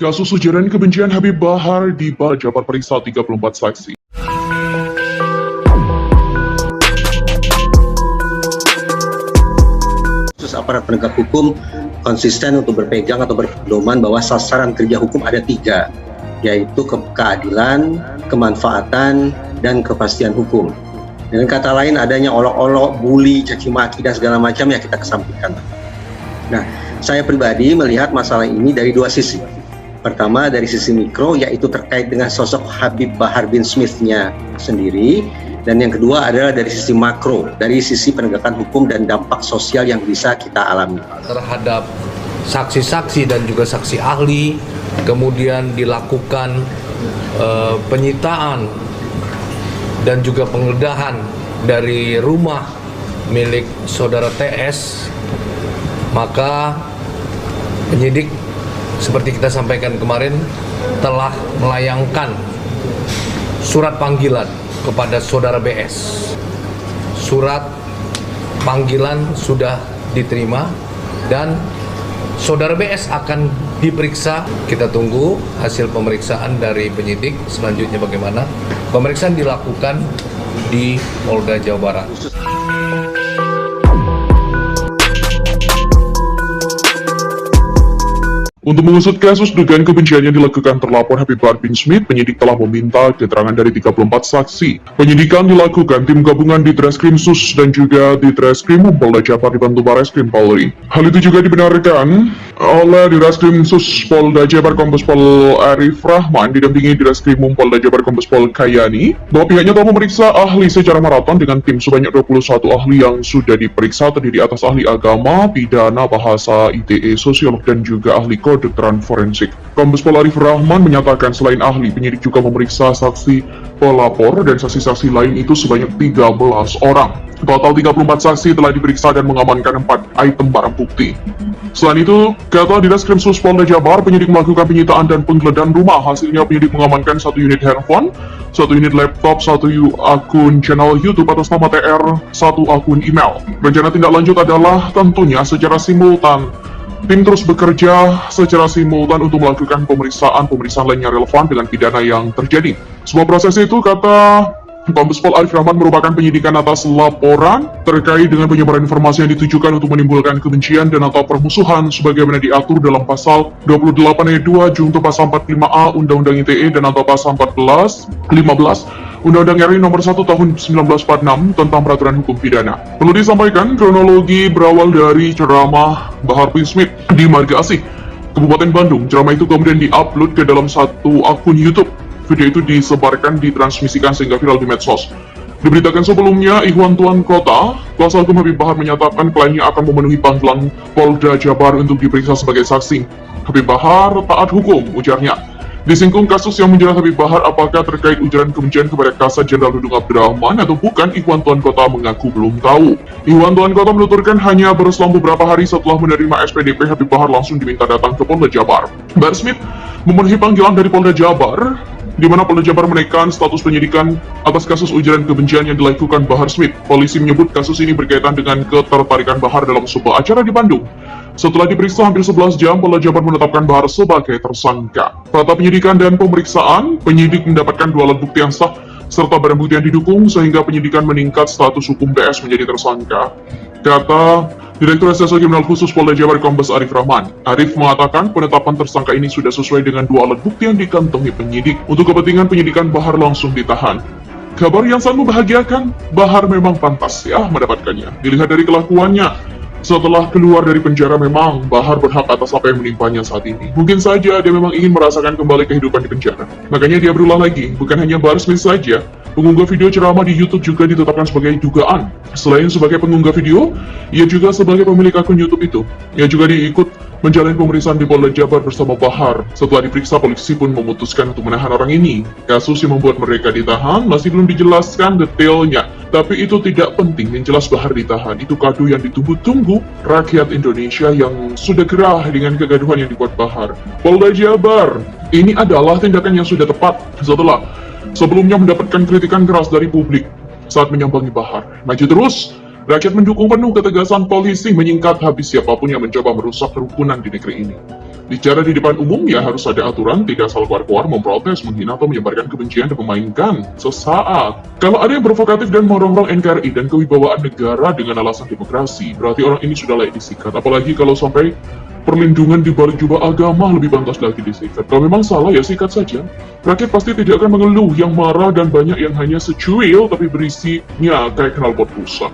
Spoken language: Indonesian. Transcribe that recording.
Kasus ujaran kebencian Habib Bahar di Jabar periksa 34 saksi. Aparat penegak hukum konsisten untuk berpegang atau berpedoman bahwa sasaran kerja hukum ada 3, yaitu keadilan, kemanfaatan, dan kepastian hukum. Dengan kata lain, adanya olok-olok, bully, caci maki, dan segala macam ya kita kesampingkan. Nah, saya pribadi melihat masalah ini dari 2 sisi. Pertama, dari sisi mikro, yaitu terkait dengan sosok Habib Bahar bin Smith-nya sendiri. Dan yang kedua adalah dari sisi makro, dari sisi penegakan hukum dan dampak sosial yang bisa kita alami. Terhadap saksi-saksi dan juga saksi ahli, kemudian dilakukan penyitaan dan juga penggeledahan dari rumah milik saudara TS, maka penyidik seperti kita sampaikan kemarin telah melayangkan surat panggilan kepada saudara BS. Surat panggilan sudah diterima dan saudara BS akan diperiksa. Kita tunggu hasil pemeriksaan dari penyidik selanjutnya bagaimana. Pemeriksaan dilakukan di Polda Jawa Barat. Untuk mengusut kasus dugaan kebencian yang dilakukan terlapor Habib Bahar bin Smith, penyidik telah meminta keterangan dari 34 saksi. Penyidikan dilakukan tim gabungan di Treskrim Sus dan juga di Treskrim Polda Jabar dibantu Bareskrim Polri. Hal itu juga dibenarkan oleh di Treskrim Sus Polda Jabar Kombes Pol Arif Rahman didampingi di Treskrim Polda Jabar Kombes Pol Kayani, bahwa pihaknya telah memeriksa ahli secara maraton dengan tim sebanyak 21 ahli yang sudah diperiksa, terdiri atas ahli agama, pidana, bahasa, ITE, sosiolog, dan juga ahli kedokteran forensik. Kombes Pol Arif Rahman menyatakan selain ahli, penyidik juga memeriksa saksi pelapor dan saksi-saksi lain itu sebanyak 13 orang. Total 34 saksi telah diperiksa dan mengamankan 4 item barang bukti. Selain itu, kata di Reskrim Sus Polda Jabar, penyidik melakukan penyitaan dan penggeledahan rumah. Hasilnya penyidik mengamankan 1 unit handphone, 1 unit laptop, 1 akun channel YouTube atas nama TR, 1 akun email. Rencana tindak lanjut adalah tentunya secara simultan. Tim terus bekerja secara simultan untuk melakukan pemeriksaan lainnya relevan dengan pidana yang terjadi. Semua proses itu, kata Kombes Pol Arif Rahman, merupakan penyidikan atas laporan terkait dengan penyebaran informasi yang ditujukan untuk menimbulkan kebencian dan atau permusuhan sebagaimana diatur dalam pasal 28 ayat 2 junto pasal 45A Undang-Undang ITE dan atau pasal 15 Undang-Undang RI nomor 1 tahun 1946 tentang peraturan hukum pidana. Perlu disampaikan, kronologi berawal dari ceramah Bahar bin Smith di Marga Asih, Kabupaten Bandung. Ceramah itu kemudian diupload ke dalam satu akun YouTube. Video itu disebarkan, ditransmisikan sehingga viral di medsos. Diberitakan sebelumnya, Ikhwan Tuan Kota, kuasa hukum Habib Bahar, menyatakan kliennya akan memenuhi panggilan Polda Jabar untuk diperiksa sebagai saksi. Habib Bahar taat hukum, ujarnya. Disinggung kasus yang menjerat Habib Bahar apakah terkait ujaran kebencian kepada Kasat Jenderal Dudung Abdurrahman atau bukan, Ikhwan Tuan Kota mengaku belum tahu. Ikhwan Tuan Kota menuturkan hanya berselang beberapa hari setelah menerima SPDP, Habib Bahar langsung diminta datang ke Polda Jabar. Bahar Smith memenuhi panggilan dari Polda Jabar, di mana Polda Jabar menaikkan status penyidikan atas kasus ujaran kebencian yang dilakukan Bahar Smith. Polisi menyebut kasus ini berkaitan dengan ketertarikan Bahar dalam sebuah acara di Bandung. Setelah diperiksa hampir 11 jam, Polda Jabar menetapkan Bahar sebagai tersangka. Pada penyidikan dan pemeriksaan, penyidik mendapatkan 2 alat bukti yang sah serta barang bukti yang didukung sehingga penyidikan meningkat status hukum BS menjadi tersangka. Kata Direktur Reserse Kriminal Khusus Polda Jabar Kombes Arif Rahman. Arif mengatakan penetapan tersangka ini sudah sesuai dengan 2 alat bukti yang dikantongi penyidik. Untuk kepentingan penyidikan, Bahar langsung ditahan. Kabar yang sangat membahagiakan, Bahar memang pantas ya mendapatkannya. Dilihat dari kelakuannya, setelah keluar dari penjara, memang Bahar berhak atas apa yang menimpanya saat ini. Mungkin saja dia memang ingin merasakan kembali kehidupan di penjara. Makanya dia berulah lagi. Bukan hanya Bahar Smith saja, pengunggah video ceramah di YouTube juga ditetapkan sebagai dugaan. Selain sebagai pengunggah video, ia juga sebagai pemilik akun YouTube itu. Ia juga diikut menjalani pemeriksaan di Polda Jabar bersama Bahar. Setelah diperiksa, polisi pun memutuskan untuk menahan orang ini. Kasus yang membuat mereka ditahan masih belum dijelaskan detailnya. Tapi itu tidak penting, yang jelas Bahar ditahan. Itu kado yang ditunggu-tunggu rakyat Indonesia yang sudah gerah dengan kegaduhan yang dibuat Bahar. Polda Jabar, ini adalah tindakan yang sudah tepat setelah sebelumnya mendapatkan kritikan keras dari publik saat menyambangi Bahar. Maju terus, rakyat mendukung penuh ketegasan polisi menyingkat habis siapapun yang mencoba merusak kerukunan di negeri ini. Bicara di depan umum, ya harus ada aturan, tidak asal keluar-keluar memprotes, menghina atau menyebarkan kebencian dan memainkan sesaat. Kalau ada yang provokatif dan merongrong NKRI dan kewibawaan negara dengan alasan demokrasi, berarti orang ini sudah layak disikat. Apalagi kalau sampai perlindungan di balik jubah agama, lebih pantas lagi disikat. Kalau memang salah, ya sikat saja. Rakyat pasti tidak akan mengeluh, yang marah dan banyak yang hanya secuil tapi berisinya kayak knalpot rusak.